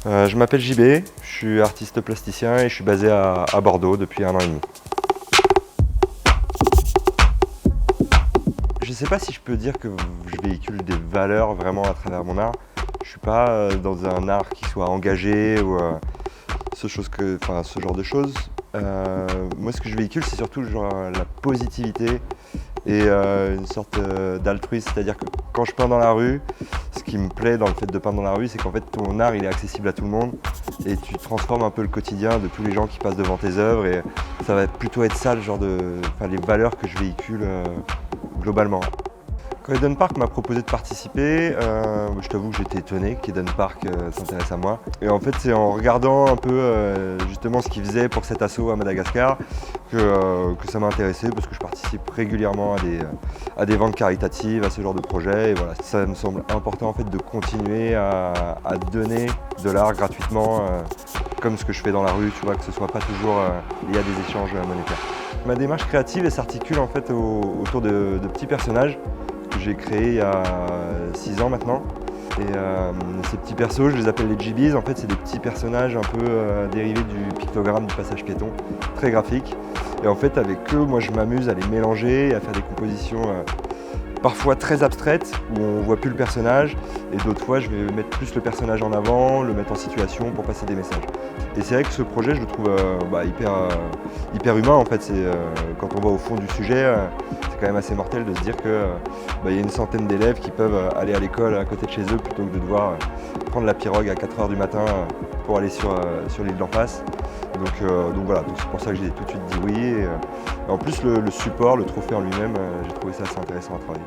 Je m'appelle JB, je suis artiste plasticien et je suis basé à Bordeaux depuis 1 an et demi. Je ne sais pas si je peux dire que je véhicule des valeurs vraiment à travers mon art. Je ne suis pas dans un art qui soit engagé ou ce genre de choses. Moi, ce que je véhicule, c'est surtout la positivité et une sorte d'altruisme, c'est-à-dire que quand je peins dans la rue, ce qui me plaît dans le fait de peindre dans la rue, c'est qu'en fait ton art il est accessible à tout le monde et tu transformes un peu le quotidien de tous les gens qui passent devant tes œuvres et ça va plutôt être ça les valeurs que je véhicule globalement. Quand Eden Park m'a proposé de participer, je t'avoue que j'étais étonné qu'Eden Park s'intéresse à moi. Et en fait, c'est en regardant un peu justement ce qu'ils faisaient pour cet assaut à Madagascar que ça m'a intéressé parce que je participe régulièrement à des ventes caritatives, à ce genre de projet. Et voilà, ça me semble important en fait de continuer à donner de l'art gratuitement, comme ce que je fais dans la rue, tu vois, que ce soit pas toujours lié à des échanges monétaires. Ma démarche créative elle s'articule en fait autour de petits personnages que j'ai créés il y a 6 ans maintenant. Et ces petits persos, je les appelle les JBs. En fait, c'est des petits personnages un peu dérivés du pictogramme du passage piéton, très graphique. Et en fait, avec eux, moi, je m'amuse à les mélanger et à faire des compositions parfois très abstraites, où on ne voit plus le personnage, et d'autres fois, je vais mettre plus le personnage en avant, le mettre en situation pour passer des messages. Et c'est vrai que ce projet, je le trouve hyper humain, en fait. Quand on va au fond du sujet, c'est quand même assez mortel de se dire qu'il y a une centaine d'élèves qui peuvent aller à l'école à côté de chez eux plutôt que de devoir prendre la pirogue à 4 h du matin pour aller sur l'île d'en face. Donc voilà, c'est pour ça que j'ai tout de suite dit oui. Et en plus, le support, le trophée en lui-même, j'ai trouvé ça assez intéressant à travailler.